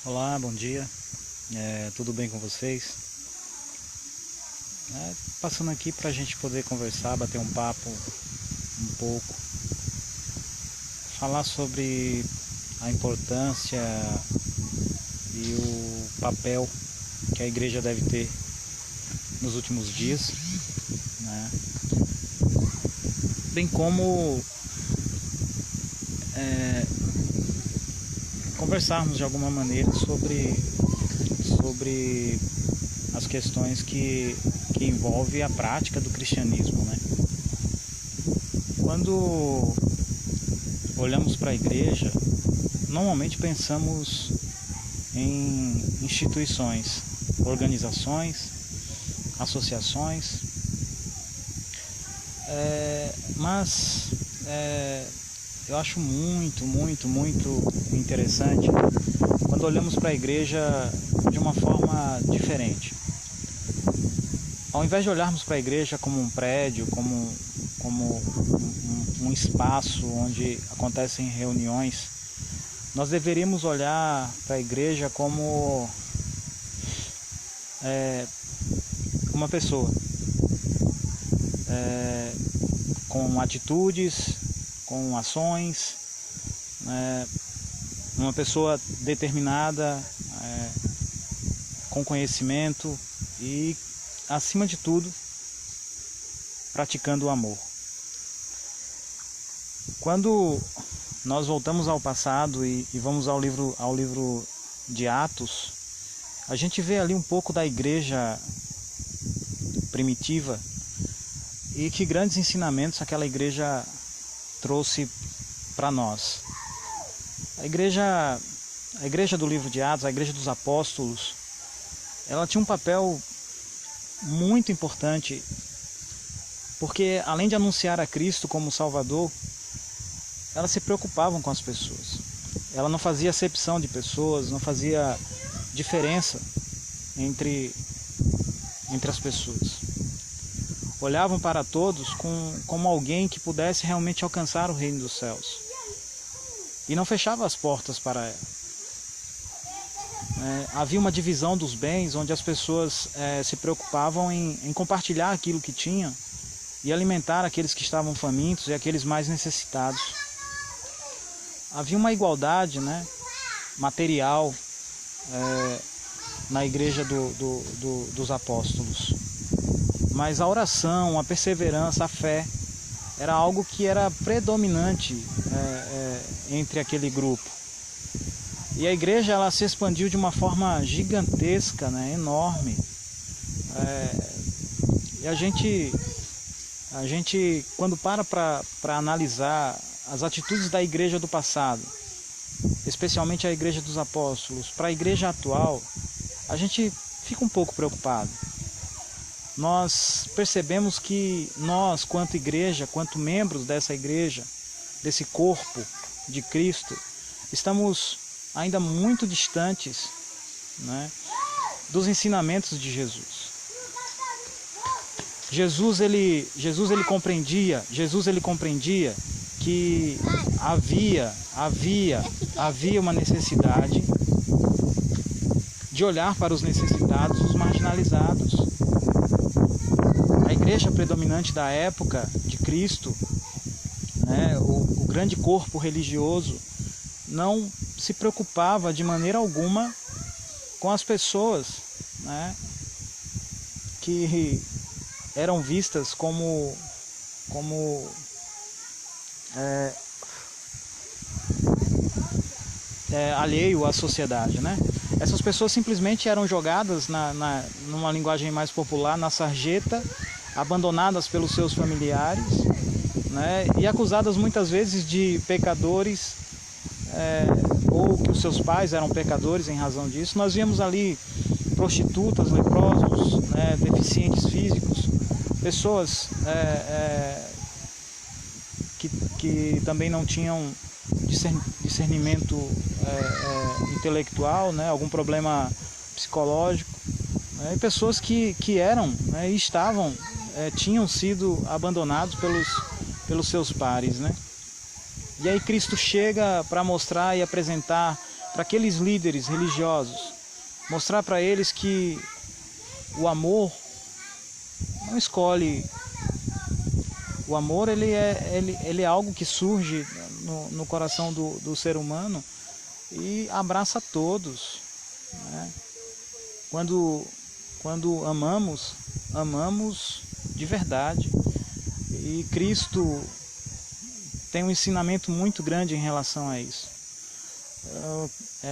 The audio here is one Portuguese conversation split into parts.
Olá, bom dia, tudo bem com vocês? Passando aqui para a gente poder conversar, bater um papo um pouco, falar sobre a importância e o papel que a igreja deve ter nos últimos dias, né? Bem como conversarmos de alguma maneira sobre as questões que envolvem a prática do cristianismo, né? Quando olhamos para a igreja, normalmente pensamos em instituições, organizações, associações, mas eu acho muito interessante quando olhamos para a igreja de uma forma diferente. Ao invés de olharmos para a igreja como um prédio, como um espaço onde acontecem reuniões, nós deveríamos olhar para a igreja como uma pessoa, com atitudes, com ações, uma pessoa determinada, com conhecimento e, acima de tudo, praticando o amor. Quando nós voltamos ao passado e vamos ao livro de Atos, a gente vê ali um pouco da igreja primitiva e que grandes ensinamentos aquela igreja trouxe para nós. A igreja do livro de Atos, a igreja dos apóstolos, ela tinha um papel muito importante, porque além de anunciar a Cristo como Salvador, elas se preocupavam com as pessoas. Ela não fazia acepção de pessoas, não fazia diferença entre as pessoas. Olhavam para todos como alguém que pudesse realmente alcançar o reino dos céus. E não fechava as portas para ela. Havia uma divisão dos bens, onde as pessoas se preocupavam em compartilhar aquilo que tinham e alimentar aqueles que estavam famintos e aqueles mais necessitados. Havia uma igualdade, material na igreja dos apóstolos. Mas a oração, a perseverança, a fé, era algo que era predominante entre aquele grupo. E a igreja ela se expandiu de uma forma gigantesca, enorme. E a gente quando para analisar as atitudes da igreja do passado, especialmente a igreja dos apóstolos, para a igreja atual, a gente fica um pouco preocupado. Nós percebemos que nós, quanto igreja, quanto membros dessa igreja, desse corpo de Cristo, estamos ainda muito distantes, dos ensinamentos de Jesus. Jesus ele compreendia que havia uma necessidade de olhar para os necessitados, os marginalizados. A igreja predominante da época de Cristo, o grande corpo religioso, não se preocupava de maneira alguma com as pessoas, que eram vistas como alheio à sociedade, Essas pessoas simplesmente eram jogadas numa linguagem mais popular, na sarjeta, abandonadas pelos seus familiares, e acusadas muitas vezes de pecadores, ou que os seus pais eram pecadores em razão disso. Nós víamos ali prostitutas, leprosos, deficientes físicos, pessoas que também não tinham discernimento intelectual, algum problema psicológico, e pessoas que eram e estavam, tinham sido abandonados pelos seus pares, E aí Cristo chega para mostrar e apresentar para aqueles líderes religiosos, mostrar para eles que o amor não escolhe. O amor ele é algo que surge no coração do ser humano e abraça todos, né? Quando amamos de verdade. E Cristo tem um ensinamento muito grande em relação a isso.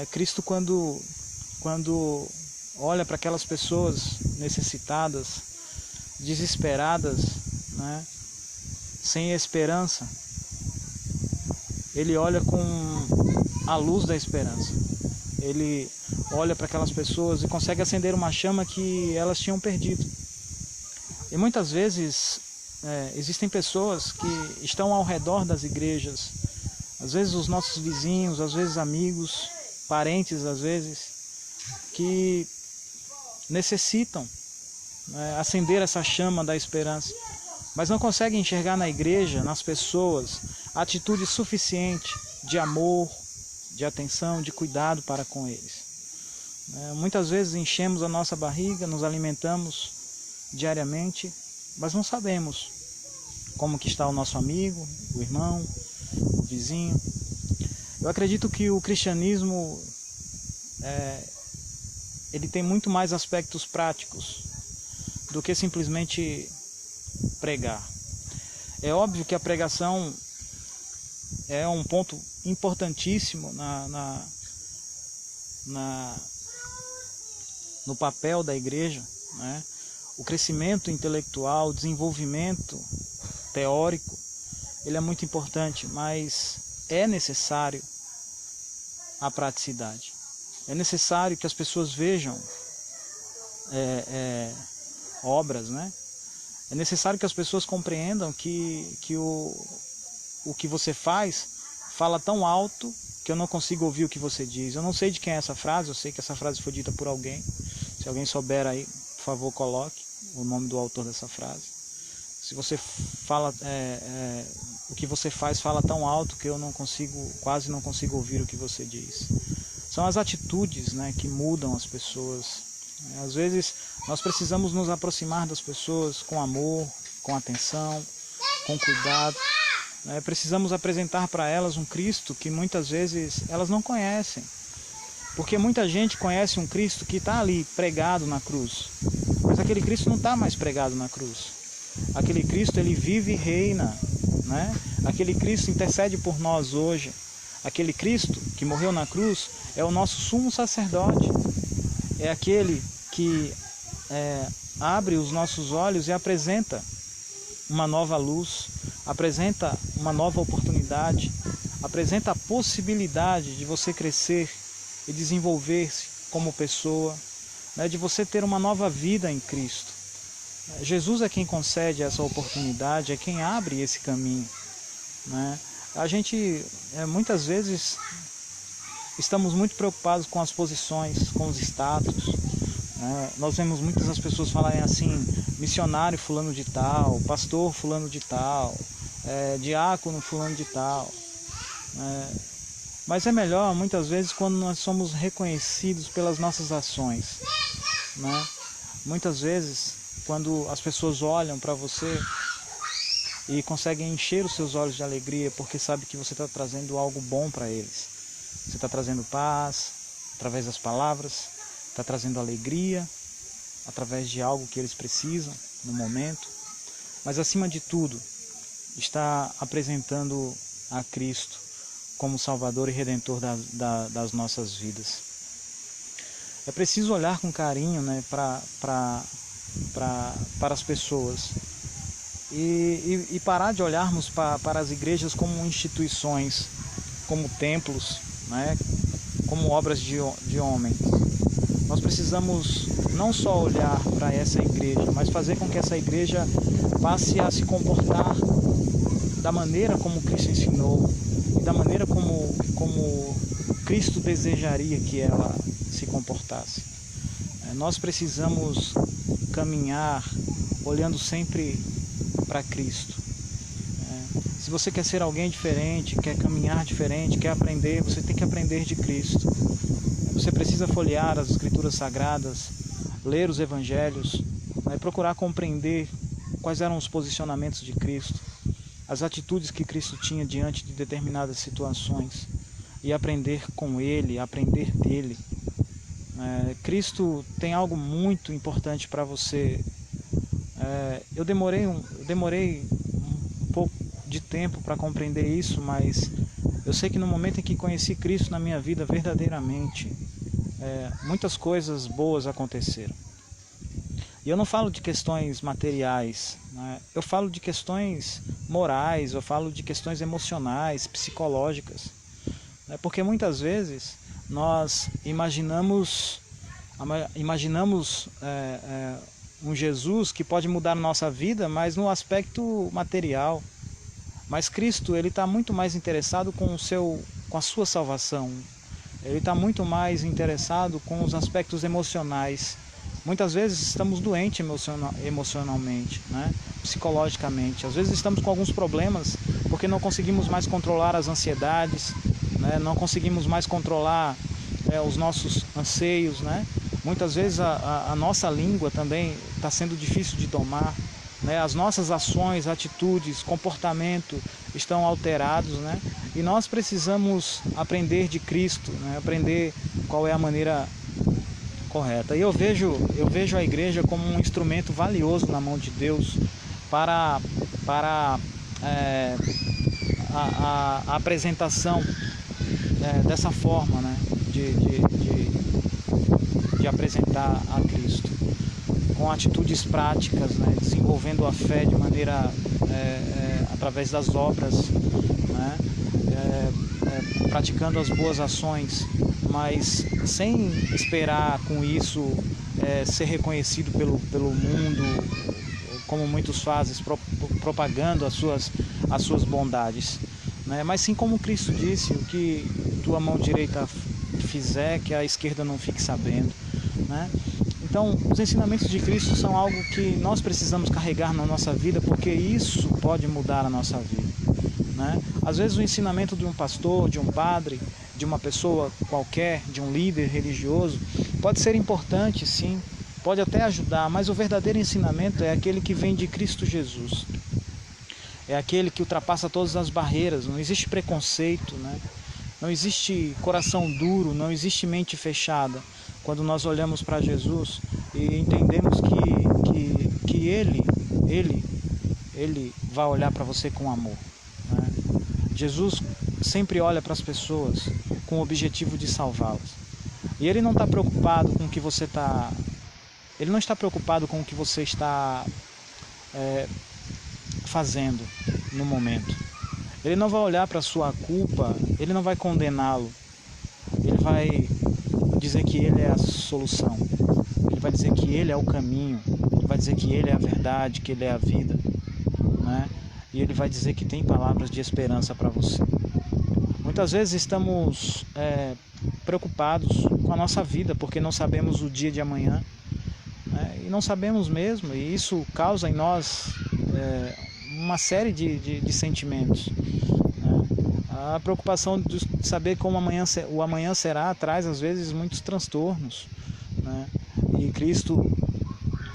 Cristo, quando olha para aquelas pessoas necessitadas, desesperadas, né, sem esperança, ele olha com a luz da esperança. Ele olha para aquelas pessoas e consegue acender uma chama que elas tinham perdido. E muitas vezes existem pessoas que estão ao redor das igrejas, às vezes os nossos vizinhos, às vezes amigos, parentes, às vezes, que necessitam acender essa chama da esperança, mas não conseguem enxergar na igreja, nas pessoas, a atitude suficiente de amor, de atenção, de cuidado para com eles. Muitas vezes enchemos a nossa barriga, nos alimentamos diariamente, mas não sabemos como que está o nosso amigo, o irmão, o vizinho. Eu acredito que o cristianismo ele tem muito mais aspectos práticos do que simplesmente pregar. É óbvio que a pregação é um ponto importantíssimo no papel da igreja, né? O crescimento intelectual, o desenvolvimento teórico, ele é muito importante, mas é necessário a praticidade. É necessário que as pessoas vejam obras, né? É necessário que as pessoas compreendam que o que você fala tão alto que eu não consigo ouvir o que você diz. Eu não sei de quem é essa frase, eu sei que essa frase foi dita por alguém. Se alguém souber aí, por favor, coloque o nome do autor dessa frase. Se você fala, o que você fala tão alto que eu quase não consigo ouvir o que você diz. São as atitudes, né, que mudam as pessoas. Às vezes nós precisamos nos aproximar das pessoas com amor, com atenção, com cuidado. Precisamos apresentar para elas um Cristo que muitas vezes elas não conhecem. Porque muita gente conhece um Cristo que está ali pregado na cruz, mas aquele Cristo não está mais pregado na cruz. Aquele Cristo, ele vive e reina, né? Aquele Cristo intercede por nós hoje. Aquele Cristo que morreu na cruz é o nosso sumo sacerdote. É aquele que abre os nossos olhos e apresenta uma nova luz, apresenta uma nova oportunidade, apresenta a possibilidade de você crescer e desenvolver-se como pessoa, né, de você ter uma nova vida em Cristo. Jesus é quem concede essa oportunidade, é quem abre esse caminho, né? A gente muitas vezes estamos muito preocupados com as posições, com os status, né? Nós vemos muitas das pessoas falarem assim: missionário fulano de tal, pastor fulano de tal, diácono fulano de tal, mas é melhor muitas vezes quando nós somos reconhecidos pelas nossas ações, né? Muitas vezes quando as pessoas olham para você e conseguem encher os seus olhos de alegria porque sabe que você está trazendo algo bom para eles. Você está trazendo paz através das palavras, está trazendo alegria através de algo que eles precisam no momento, mas acima de tudo está apresentando a Cristo como Salvador e Redentor das nossas vidas. É preciso olhar com carinho, né, para as pessoas e parar de olharmos para as igrejas como instituições, como templos, né, como obras de homens. Nós precisamos não só olhar para essa igreja, mas fazer com que essa igreja passe a se comportar da maneira como Cristo ensinou e da maneira como Cristo desejaria que ela se comportasse. Nós precisamos caminhar olhando sempre para Cristo. Se você quer ser alguém diferente, quer caminhar diferente, quer aprender, você tem que aprender de Cristo. Você precisa folhear as Escrituras Sagradas, ler os Evangelhos, né, procurar compreender quais eram os posicionamentos de Cristo, as atitudes que Cristo tinha diante de determinadas situações e aprender com Ele, aprender dele. Cristo tem algo muito importante para você. Eu demorei um pouco de tempo para compreender isso, mas eu sei que no momento em que conheci Cristo na minha vida verdadeiramente, muitas coisas boas aconteceram. E eu não falo de questões materiais, né? Eu falo de questões morais, eu falo de questões emocionais, psicológicas, né? Porque muitas vezes nós imaginamos um Jesus que pode mudar a nossa vida, mas no aspecto material. Mas Cristo, ele está muito mais interessado com a sua salvação. Ele está muito mais interessado com os aspectos emocionais. Muitas vezes estamos doentes emocionalmente, né? Psicologicamente. Às vezes estamos com alguns problemas porque não conseguimos mais controlar as ansiedades, né? Não conseguimos mais controlar os nossos anseios, né? Muitas vezes a nossa língua também está sendo difícil de domar, né? As nossas ações, atitudes, comportamento estão alterados, né? E nós precisamos aprender de Cristo, né? Aprender qual é a maneira correta. E eu vejo a igreja como um instrumento valioso na mão de Deus para a apresentação dessa forma, né? de apresentar a Cristo, com atitudes práticas, né? Desenvolvendo a fé de maneira através das obras, né? Praticando as boas ações, mas sem esperar com isso ser reconhecido pelo mundo, como muitos fazem, propagando as suas bondades, né? Mas sim como Cristo disse: o que tua mão direita fizer, que a esquerda não fique sabendo, né? Então, os ensinamentos de Cristo são algo que nós precisamos carregar na nossa vida, porque isso pode mudar a nossa vida, né? Às vezes o ensinamento de um pastor, de um padre, de uma pessoa qualquer, de um líder religioso, pode ser importante, sim, pode até ajudar, mas o verdadeiro ensinamento é aquele que vem de Cristo Jesus. É aquele que ultrapassa todas as barreiras, não existe preconceito, né? Não existe coração duro, não existe mente fechada. Quando nós olhamos para Jesus e entendemos que Ele vai olhar para você com amor, né? Jesus sempre olha para as pessoas com o objetivo de salvá-las. E Ele não está preocupado com o que você está... Ele não está preocupado com o que você está fazendo no momento. Ele não vai olhar para a sua culpa, Ele não vai condená-lo. Ele vai dizer que Ele é a solução. Ele vai dizer que Ele é o caminho. Ele vai dizer que Ele é a verdade, que Ele é a vida, né? E Ele vai dizer que tem palavras de esperança para você. Muitas vezes estamos preocupados com a nossa vida, porque não sabemos o dia de amanhã, né? E não sabemos mesmo, e isso causa em nós uma série de sentimentos, né? A preocupação de saber como o amanhã será traz às vezes muitos transtornos, né? E Cristo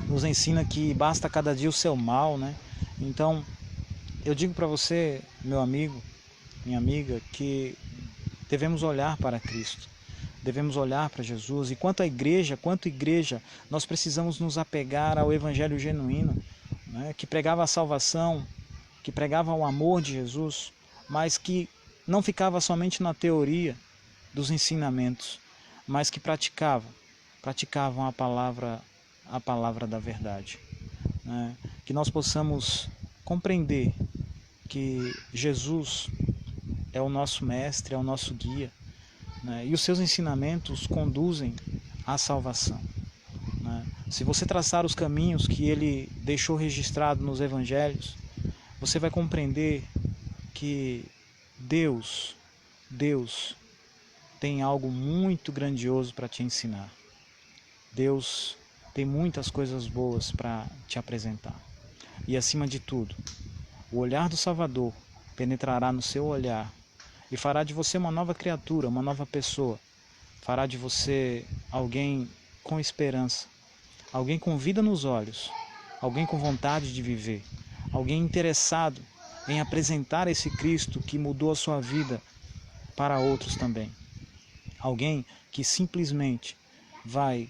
nos ensina que basta cada dia o seu mal, né? Então eu digo para você, meu amigo, minha amiga, que devemos olhar para Cristo, devemos olhar para Jesus. E quanto igreja, nós precisamos nos apegar ao Evangelho genuíno, né? Que pregava a salvação, que pregava o amor de Jesus, mas que não ficava somente na teoria dos ensinamentos, mas que praticavam a palavra da verdade, né? Que nós possamos compreender que Jesus é o nosso mestre, é o nosso guia, né? E os seus ensinamentos conduzem à salvação, né? Se você traçar os caminhos que Ele deixou registrado nos Evangelhos, você vai compreender que Deus tem algo muito grandioso para te ensinar. Deus tem muitas coisas boas para te apresentar. E acima de tudo, o olhar do Salvador penetrará no seu olhar e fará de você uma nova criatura, uma nova pessoa. Fará de você alguém com esperança, alguém com vida nos olhos, alguém com vontade de viver, alguém interessado em apresentar esse Cristo que mudou a sua vida para outros também. Alguém que simplesmente vai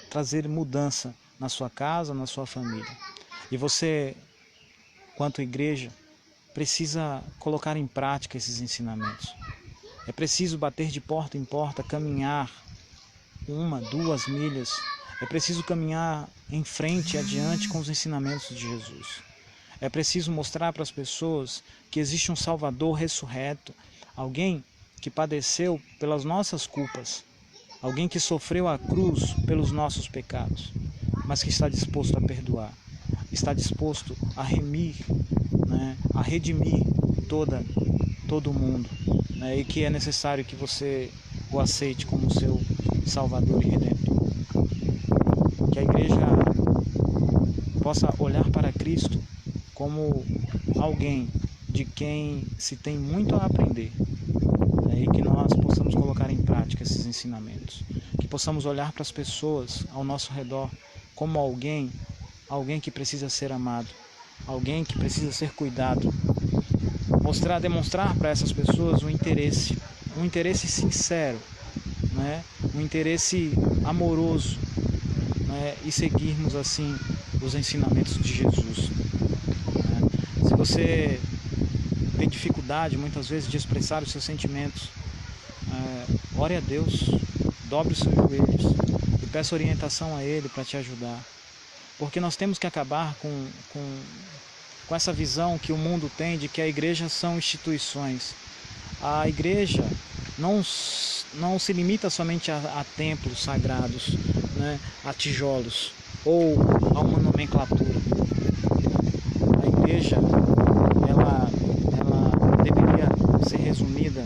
trazer mudança na sua casa, na sua família. E você, quanto igreja, precisa colocar em prática esses ensinamentos. É preciso bater de porta em porta, caminhar 1, 2 milhas. É preciso caminhar em frente e adiante com os ensinamentos de Jesus. É preciso mostrar para as pessoas que existe um Salvador ressurreto, alguém que padeceu pelas nossas culpas, alguém que sofreu a cruz pelos nossos pecados, mas que está disposto a perdoar, está disposto a remir, né, a redimir todo mundo, né, e que é necessário que você o aceite como seu Salvador e Redentor. Que a igreja possa olhar para Cristo como alguém de quem se tem muito a aprender, né, e que nós possamos colocar em prática esses ensinamentos. Que possamos olhar para as pessoas ao nosso redor como alguém que precisa ser amado, alguém que precisa ser cuidado. Demonstrar para essas pessoas um interesse sincero, né, um interesse amoroso, né, e seguirmos assim os ensinamentos de Jesus. Né? Se você tem dificuldade muitas vezes de expressar os seus sentimentos, ore a Deus, dobre os seus joelhos e peça orientação a Ele para te ajudar. Porque nós temos que acabar com essa visão que o mundo tem de que a igreja são instituições. A igreja não se limita somente a templos sagrados, né, a tijolos ou a uma nomenclatura. A igreja ela deveria ser resumida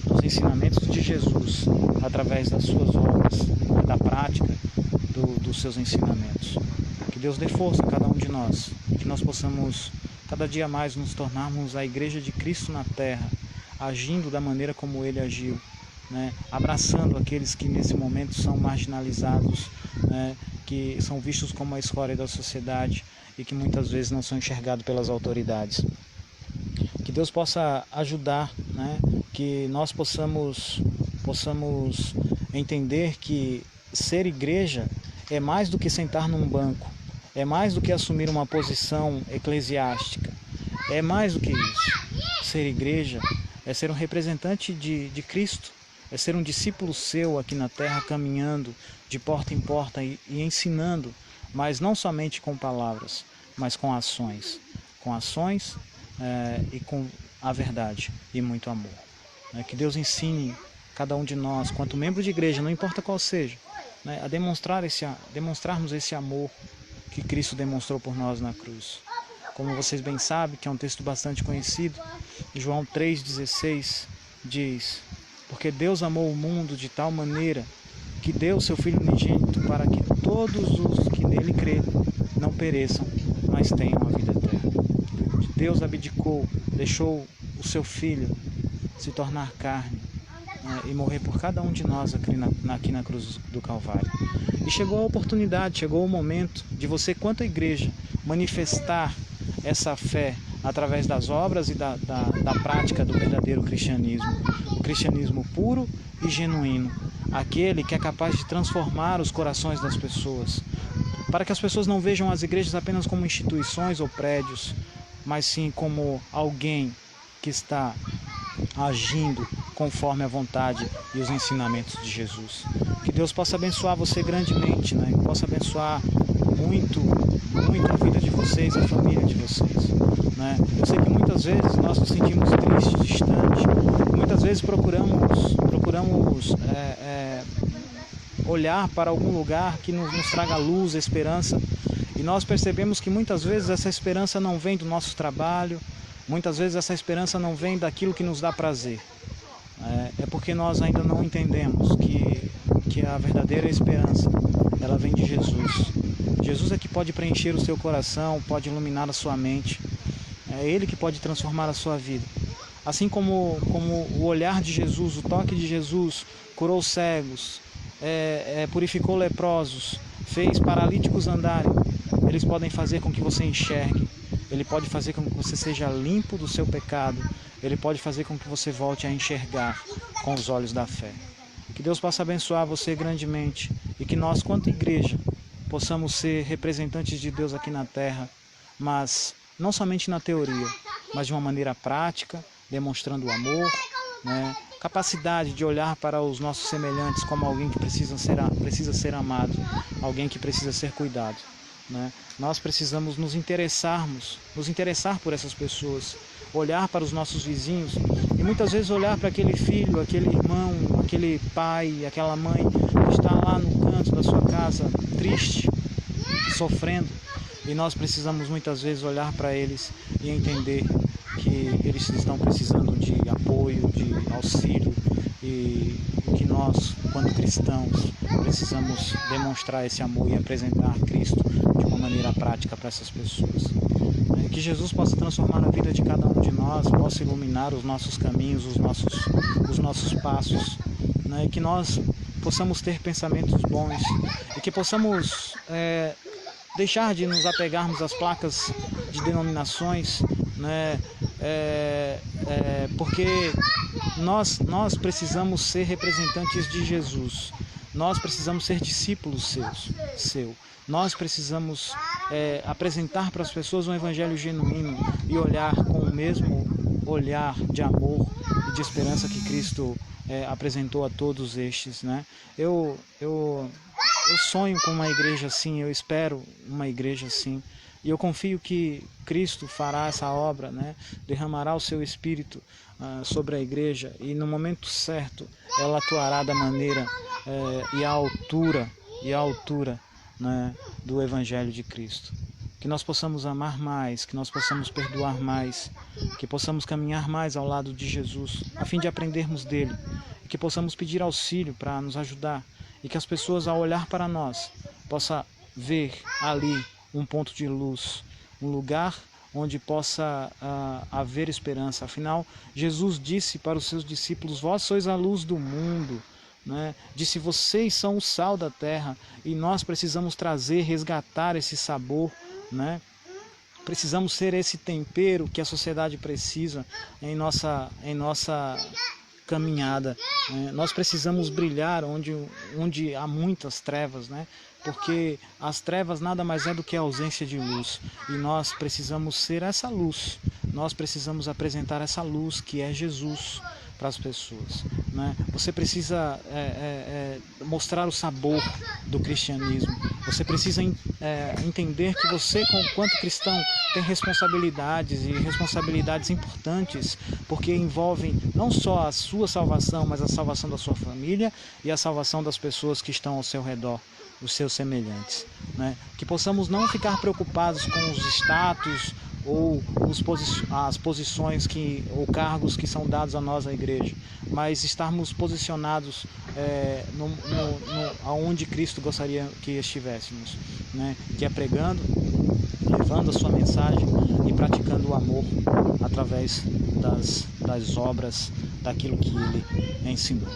nos ensinamentos de Jesus através das suas obras, da prática dos seus ensinamentos. Que Deus dê força a cada um de nós e que nós possamos cada dia mais nos tornarmos a igreja de Cristo na terra, agindo da maneira como Ele agiu, né? Abraçando aqueles que nesse momento são marginalizados, né? Que são vistos como a escória da sociedade e que muitas vezes não são enxergados pelas autoridades. Que Deus possa ajudar, né? Que nós possamos entender que ser igreja é mais do que sentar num banco, é mais do que assumir uma posição eclesiástica, é mais do que isso. Ser igreja é ser um representante de Cristo, é ser um discípulo seu aqui na terra, caminhando de porta em porta e ensinando, mas não somente com palavras, mas com ações. E com a verdade e muito amor. Que Deus ensine cada um de nós, quanto membro de igreja, não importa qual seja, né, a demonstrarmos esse amor que Cristo demonstrou por nós na cruz. Como vocês bem sabem, que é um texto bastante conhecido, João 3,16 diz: porque Deus amou o mundo de tal maneira que deu seu Filho unigênito para que todos os que nele crêem não pereçam, mas tenham a vida eterna. Deus abdicou, deixou o seu Filho se tornar carne, né, e morrer por cada um de nós aqui na cruz do Calvário. E chegou a oportunidade, chegou o momento de você, quanto igreja, manifestar essa fé através das obras e da prática do verdadeiro cristianismo. O cristianismo puro e genuíno, aquele que é capaz de transformar os corações das pessoas, para que as pessoas não vejam as igrejas apenas como instituições ou prédios, mas sim como alguém que está agindo conforme a vontade e os ensinamentos de Jesus. Que Deus possa abençoar você grandemente, né? Que possa abençoar muito, muito a vida de vocês, a família de vocês, né? Eu sei que muitas vezes nós nos sentimos tristes, distantes, muitas vezes procuramos olhar para algum lugar que nos traga luz, esperança, e nós percebemos que muitas vezes essa esperança não vem do nosso trabalho, muitas vezes essa esperança não vem daquilo que nos dá prazer. É porque nós ainda não entendemos que a verdadeira esperança, ela vem de Jesus. Jesus é que pode preencher o seu coração, pode iluminar a sua mente, É Ele que pode transformar a sua vida. Assim como o olhar de Jesus, o toque de Jesus curou cegos, purificou leprosos, fez paralíticos andarem, eles podem fazer com que você enxergue. Ele pode fazer com que você seja limpo do seu pecado. Ele pode fazer com que você volte a enxergar com os olhos da fé. Que Deus possa abençoar você grandemente e que nós, quanto igreja, possamos ser representantes de Deus aqui na terra, mas não somente na teoria, mas de uma maneira prática, demonstrando o amor, né? Capacidade de olhar para os nossos semelhantes como alguém que precisa ser amado, alguém que precisa ser cuidado, né? Nós precisamos nos interessar por essas pessoas, olhar para os nossos vizinhos e muitas vezes olhar para aquele filho, aquele irmão, aquele pai, aquela mãe que está lá no canto da sua casa, triste, sofrendo, e nós precisamos muitas vezes olhar para eles e entender que eles estão precisando de apoio, de auxílio, e que nós, quando cristãos, precisamos demonstrar esse amor e apresentar Cristo de uma maneira prática para essas pessoas. Que Jesus possa transformar a vida de cada um de nós, possa iluminar os nossos caminhos, os nossos passos, né? Que nós possamos ter pensamentos bons e que possamos deixar de nos apegarmos às placas de denominações, né? Porque nós precisamos ser representantes de Jesus, nós precisamos ser discípulos seu. Nós precisamos apresentar para as pessoas um evangelho genuíno e olhar com o mesmo olhar de amor e de esperança que Cristo apresentou a todos estes, né? Eu sonho com uma igreja assim, eu espero uma igreja assim, e eu confio que Cristo fará essa obra, né? Derramará o seu Espírito sobre a igreja, e no momento certo ela atuará da maneira e à altura, né, do Evangelho de Cristo. Que nós possamos amar mais, que nós possamos perdoar mais, que possamos caminhar mais ao lado de Jesus, a fim de aprendermos dele, e que possamos pedir auxílio para nos ajudar, e que as pessoas, ao olhar para nós, possam ver ali um ponto de luz, um lugar onde possa haver esperança. Afinal, Jesus disse para os seus discípulos: vós sois a luz do mundo, né? Disse: vocês são o sal da terra, e nós precisamos resgatar esse sabor, né? Precisamos ser esse tempero que a sociedade precisa em nossa caminhada. Nós precisamos brilhar onde há muitas trevas, né? Porque as trevas nada mais é do que a ausência de luz, e nós precisamos ser essa luz, nós precisamos apresentar essa luz que é Jesus para as pessoas, né? Você precisa mostrar o sabor do cristianismo, você precisa entender que você, enquanto cristão, tem responsabilidades importantes, porque envolvem não só a sua salvação, mas a salvação da sua família e a salvação das pessoas que estão ao seu redor, os seus semelhantes, né? Que possamos não ficar preocupados com os status ou as posições ou cargos que são dados a nós, a igreja, mas estarmos posicionados aonde Cristo gostaria que estivéssemos, né? Que é pregando, levando a sua mensagem e praticando o amor através das obras, daquilo que Ele ensinou.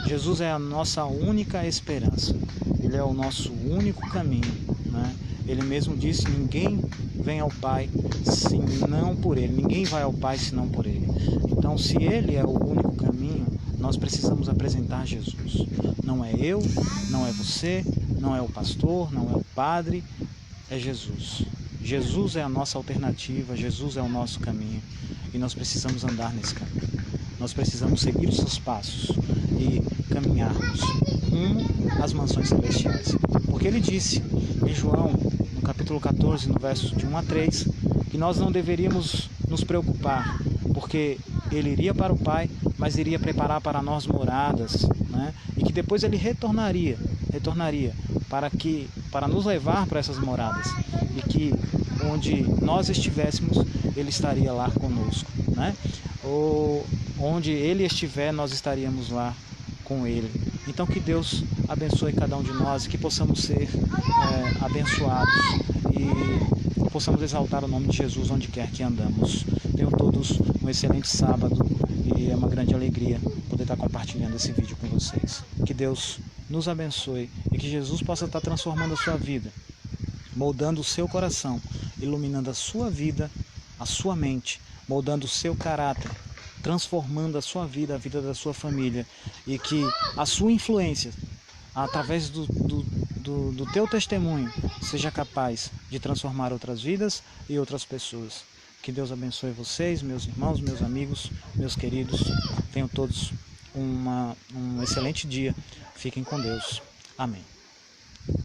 Jesus é a nossa única esperança, Ele é o nosso único caminho, né? Ele mesmo disse: ninguém vem ao Pai senão por Ele, ninguém vai ao Pai senão por Ele. Então, se Ele é o único caminho, nós precisamos apresentar Jesus. Não é eu, não é você, não é o pastor, não é o padre, é Jesus. Jesus é a nossa alternativa, Jesus é o nosso caminho, e nós precisamos andar nesse caminho. Nós precisamos seguir os seus passos e caminharmos rumo às mansões celestiais. Porque Ele disse em João, no capítulo 14, no versos de 1 a 3, que nós não deveríamos nos preocupar, porque Ele iria para o Pai, mas iria preparar para nós moradas, né? E que depois Ele retornaria para nos levar para essas moradas, e que onde nós estivéssemos, Ele estaria lá conosco, né? Ou onde Ele estiver, nós estaríamos lá com Ele. Então, que Deus abençoe cada um de nós e que possamos ser abençoados, e possamos exaltar o nome de Jesus onde quer que andamos. Tenham todos um excelente sábado e é uma grande alegria poder estar compartilhando esse vídeo com vocês. Que Deus nos abençoe e que Jesus possa estar transformando a sua vida, moldando o seu coração, iluminando a sua vida, a sua mente, moldando o seu caráter, transformando a sua vida, a vida da sua família, e que a sua influência, através do teu testemunho, seja capaz de transformar outras vidas e outras pessoas. Que Deus abençoe vocês, meus irmãos, meus amigos, meus queridos. Tenham todos um excelente dia. Fiquem com Deus. Amém.